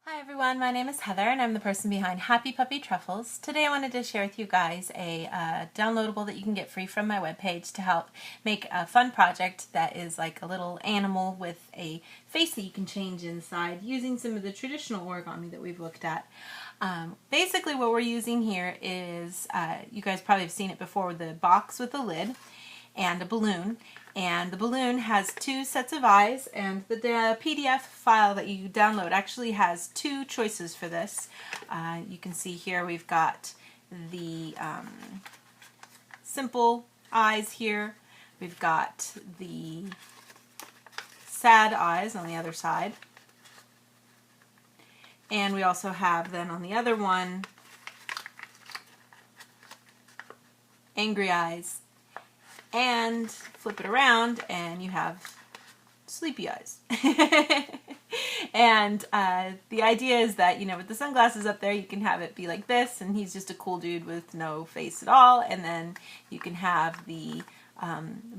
Hi everyone, my name is Heather and I'm the person behind Happy Puppy Truffles. Today I wanted to share with you guys a downloadable that you can get free from my webpage to help make a fun project that is like a little animal with a face that you can change inside using some of the traditional origami that we've looked at. Basically what we're using here is, you guys probably have seen it before, the box with the lid and a balloon, and the balloon has two sets of eyes, and the PDF file that you download actually has two choices for this. You can see here we've got the simple eyes here, we've got the sad eyes on the other side, and we also have then on the other one angry eyes. And flip it around and you have sleepy eyes. And the idea is that, you know, with the sunglasses up there, you can have it be like this, and he's just a cool dude with no face at all. And then you can have the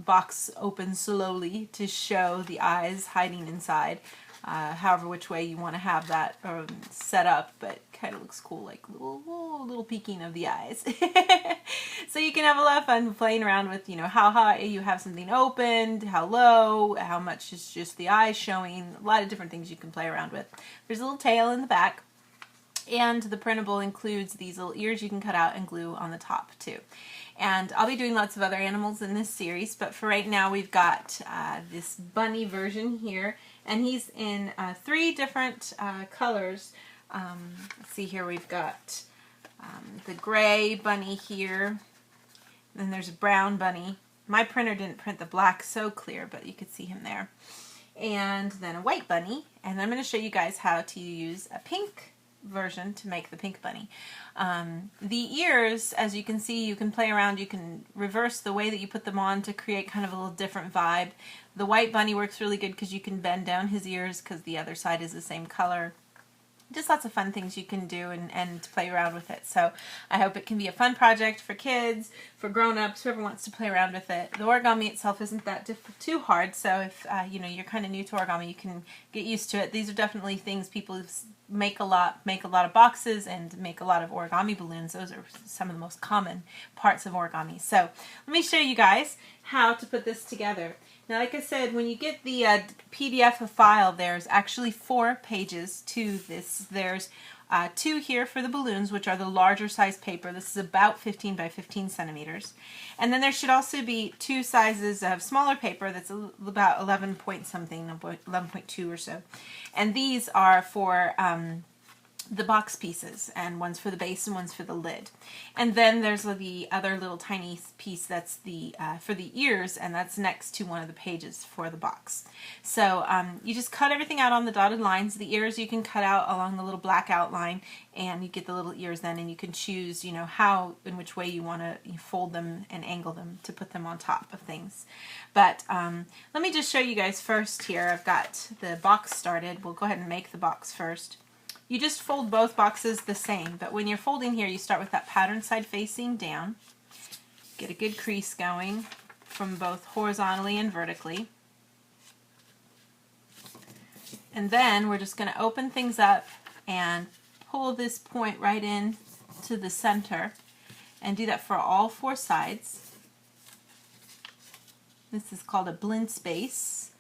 box open slowly to show the eyes hiding inside, however which way you want to have that set up, but kind of looks cool, like little peeking of the eyes. So you can have a lot of fun playing around with, you know, how high you have something opened, how low, how much is just the eyes showing, a lot of different things you can play around with. There's a little tail in the back, and the printable includes these little ears you can cut out and glue on the top too. And I'll be doing lots of other animals in this series, but for right now we've got this bunny version here, and he's in three different colors. Let's see here, we've got the gray bunny here, then there's a brown bunny. My printer didn't print the black so clear, but you could see him there. And then a white bunny, and I'm going to show you guys how to use a pink version to make the pink bunny. The ears, as you can see, you can play around, you can reverse the way that you put them on to create kind of a little different vibe. The white bunny works really good because you can bend down his ears because the other side is the same color. Just lots of fun things you can do and play around with it. So I hope it can be a fun project for kids, for grown-ups, whoever wants to play around with it. The origami itself isn't that too hard, so if you know, you're kind of new to origami, you can get used to it. These are definitely things people make a lot of boxes and make a lot of origami balloons. Those are some of the most common parts of origami. So let me show you guys how to put this together. Now, like I said, when you get the PDF file, there's actually 4 pages to this. There's 2 here for the balloons, which are the larger size paper. This is about 15 by 15 centimeters. And then there should also be 2 sizes of smaller paper that's about 11 point something, 11.2 or so. And these are for the box pieces, and one's for the base and one's for the lid. And then there's the other little tiny piece that's the for the ears, and that's next to one of the pages for the box. So you just cut everything out on the dotted lines. The ears you can cut out along the little black outline, and you get the little ears then, and you can choose, you know, how and which way you want to fold them and angle them to put them on top of things. But let me just show you guys first here. I've got the box started. We'll go ahead and make the box first. You just fold both boxes the same, but when you're folding here, you start with that pattern side facing down. Get a good crease going from both horizontally and vertically. And then we're just going to open things up and pull this point right in to the center, and do that for all 4 sides. This is called a blend space,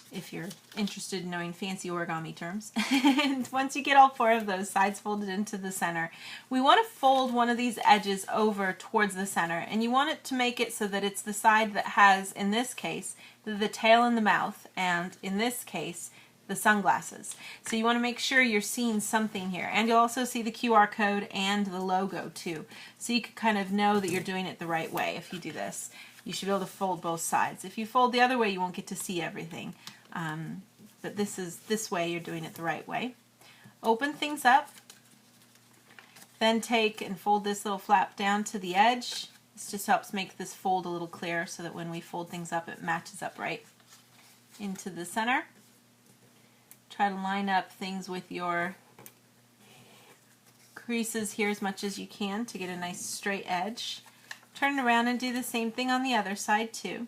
if you're interested in knowing fancy origami terms. And once you get all 4 of those sides folded into the center, we want to fold one of these edges over towards the center, and you want it to make it so that it's the side that has, in this case, the tail and the mouth, and in this case, the sunglasses. So you want to make sure you're seeing something here, and you'll also see the QR code and the logo too, so you can kind of know that you're doing it the right way. If you do this, you should be able to fold both sides. If you fold the other way, you won't get to see everything. But this way you're doing it the right way. Open things up, then take and fold this little flap down to the edge. This just helps make this fold a little clearer so that when we fold things up, it matches up right into the center. Try to line up things with your creases here as much as you can to get a nice straight edge. Turn it around and do the same thing on the other side too.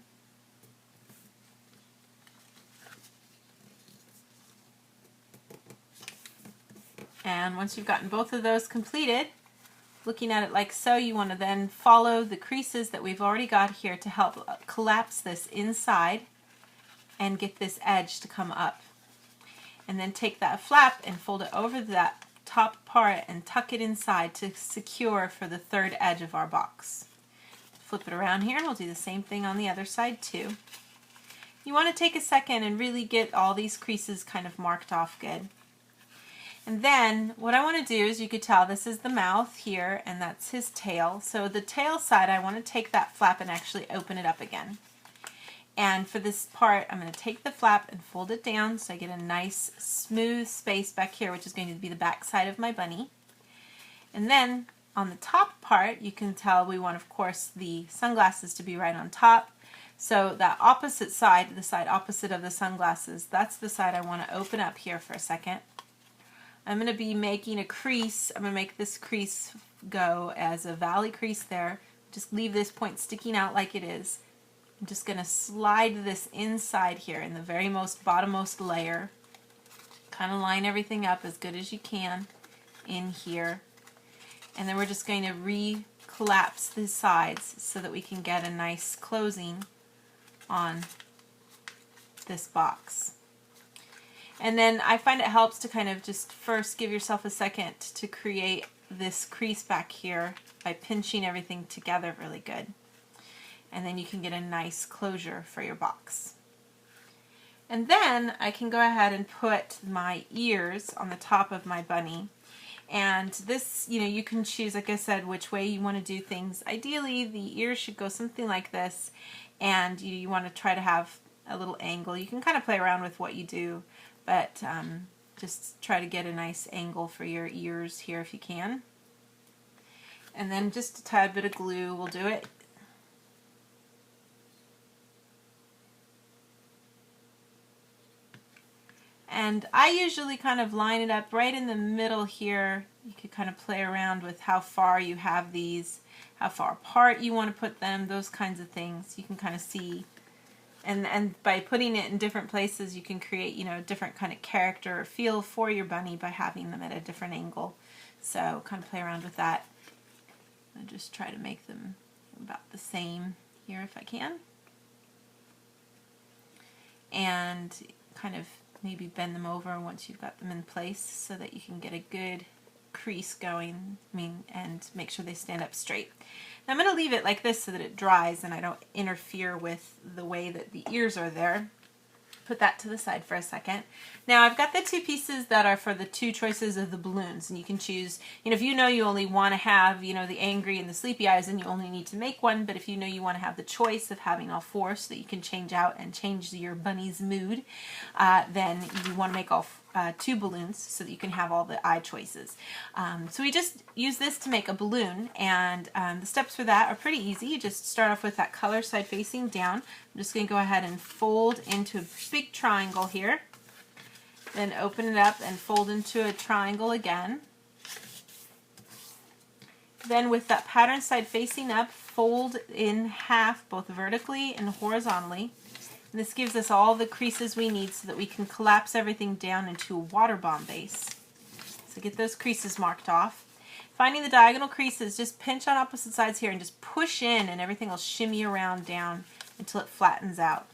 And once you've gotten both of those completed, looking at it like so, you want to then follow the creases that we've already got here to help collapse this inside and get this edge to come up. And then take that flap and fold it over that top part and tuck it inside to secure for the third edge of our box. Flip it around here and we'll do the same thing on the other side too. You want to take a second and really get all these creases kind of marked off good. And then what I want to do is, you could tell this is the mouth here and that's his tail. So the tail side, I want to take that flap and actually open it up again. And for this part, I'm going to take the flap and fold it down so I get a nice smooth space back here, which is going to be the back side of my bunny. And then on the top part, you can tell we want, of course, the sunglasses to be right on top. So that opposite side, the side opposite of the sunglasses, that's the side I want to open up here for a second. I'm going to be making a crease. I'm going to make this crease go as a valley crease there. Just leave this point sticking out like it is. I'm just going to slide this inside here in the very most bottommost layer. Kind of line everything up as good as you can in here. And then we're just going to re-collapse the sides so that we can get a nice closing on this box. And then I find it helps to kind of just first give yourself a second to create this crease back here by pinching everything together really good. And then you can get a nice closure for your box. And then I can go ahead and put my ears on the top of my bunny. And this, you can choose, like I said, which way you want to do things. Ideally, the ears should go something like this, and you want to try to have a little angle. You can kind of play around with what you do, but just try to get a nice angle for your ears here if you can. And then just a tad bit of glue will do it. And I usually kind of line it up right in the middle here. You could kind of play around with how far you have these, how far apart you want to put them, those kinds of things. You can kind of see. And by putting it in different places, you can create, a different kind of character or feel for your bunny by having them at a different angle. So kind of play around with that. I just try to make them about the same here if I can. And kind of maybe bend them over once you've got them in place so that you can get a good crease going, and make sure they stand up straight. Now I'm going to leave it like this so that it dries and I don't interfere with the way that the ears are there. Put that to the side for a second. Now I've got the two pieces that are for the two choices of the balloons, and you can choose, if you only want to have, the angry and the sleepy eyes, then you only need to make one, but if you want to have the choice of having all four so that you can change out and change your bunny's mood, then you want to make all two balloons so that you can have all the eye choices. So we just use this to make a balloon, and the steps for that are pretty easy. You just start off with that color side facing down. I'm just going to go ahead and fold into a big triangle here, then open it up and fold into a triangle again. Then with that pattern side facing up, fold in half both vertically and horizontally. And this gives us all the creases we need so that we can collapse everything down into a water bomb base. So get those creases marked off. Finding the diagonal creases, just pinch on opposite sides here and just push in, and everything will shimmy around down until it flattens out.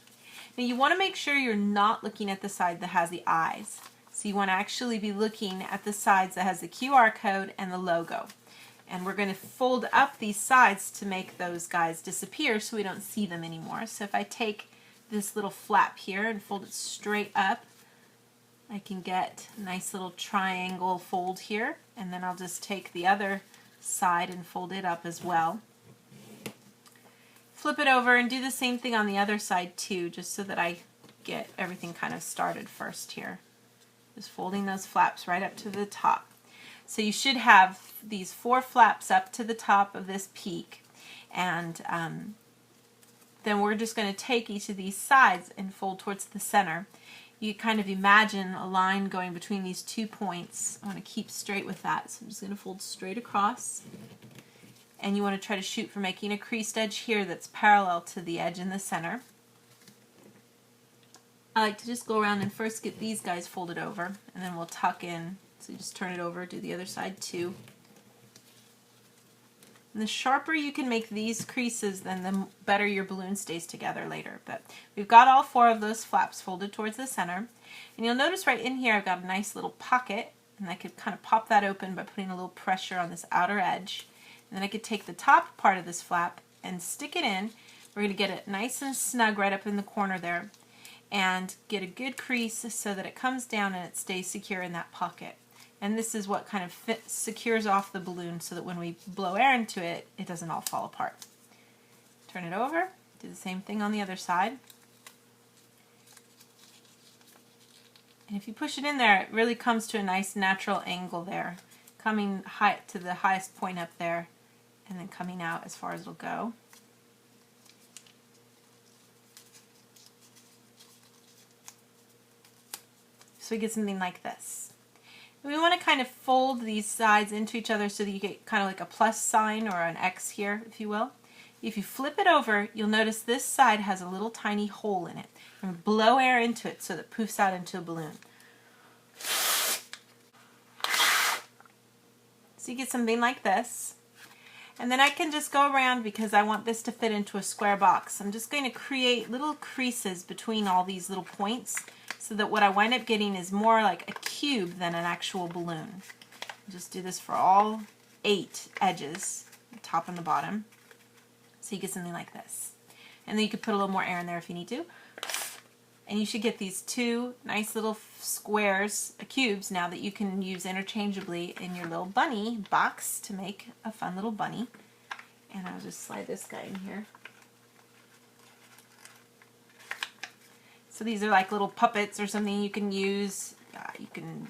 Now you want to make sure you're not looking at the side that has the eyes. So you want to actually be looking at the sides that has the QR code and the logo. And we're going to fold up these sides to make those guys disappear so we don't see them anymore. So if I take this little flap here and fold it straight up, I can get a nice little triangle fold here, and then I'll just take the other side and fold it up as well. Flip it over and do the same thing on the other side too, just so that I get everything kind of started first here. Just folding those flaps right up to the top. So you should have these 4 flaps up to the top of this peak, and then we're just going to take each of these sides and fold towards the center. You kind of imagine a line going between these 2 points. I want to keep straight with that, so I'm just going to fold straight across. And you want to try to shoot for making a creased edge here that's parallel to the edge in the center. I like to just go around and first get these guys folded over, and then we'll tuck in So you just turn it over, do the other side too. And the sharper you can make these creases, then the better your balloon stays together later. But we've got all 4 of those flaps folded towards the center. And you'll notice right in here I've got a nice little pocket, and I could kind of pop that open by putting a little pressure on this outer edge. And then I could take the top part of this flap and stick it in. We're going to get it nice and snug right up in the corner there, and get a good crease so that it comes down and it stays secure in that pocket. And this is what kind of secures off the balloon so that when we blow air into it, it doesn't all fall apart. Turn it over, do the same thing on the other side. And if you push it in there, it really comes to a nice natural angle there, coming high to the highest point up there, and then coming out as far as it'll go. So we get something like this. We want to kind of fold these sides into each other so that you get kind of like a plus sign or an X here, if you will. If you flip it over, you'll notice this side has a little tiny hole in it. And blow air into it so that it poofs out into a balloon. So you get something like this. And then I can just go around, because I want this to fit into a square box. I'm just going to create little creases between all these little points, so that what I wind up getting is more like a cube than an actual balloon. Just do this for all 8 edges, the top and the bottom, so you get something like this. And then you could put a little more air in there if you need to. And you should get these 2 nice little squares, cubes now, that you can use interchangeably in your little bunny box to make a fun little bunny. And I'll just slide this guy in here. So these are like little puppets or something you can use. You can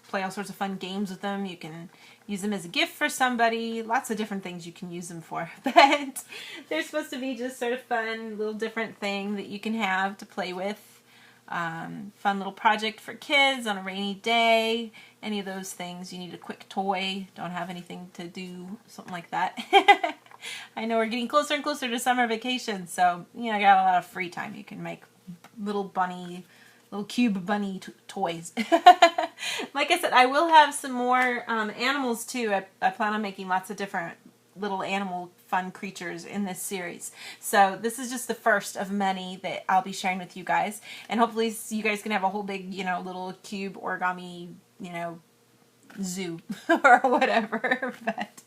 play all sorts of fun games with them. You can use them as a gift for somebody. Lots of different things you can use them for. But they're supposed to be just sort of fun, little different thing that you can have to play with. Fun little project for kids on a rainy day. Any of those things. You need a quick toy. Don't have anything to do. Something like that. I know we're getting closer and closer to summer vacation. So, I got a lot of free time. You can make little cube bunny toys. Like I said, I will have some more animals too. I plan on making lots of different little animal fun creatures in this series. So this is just the first of many that I'll be sharing with you guys. And hopefully you guys can have a whole big, little cube origami, zoo or whatever. But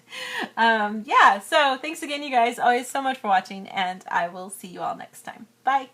yeah, so thanks again, you guys. Always so much for watching, and I will see you all next time. Bye.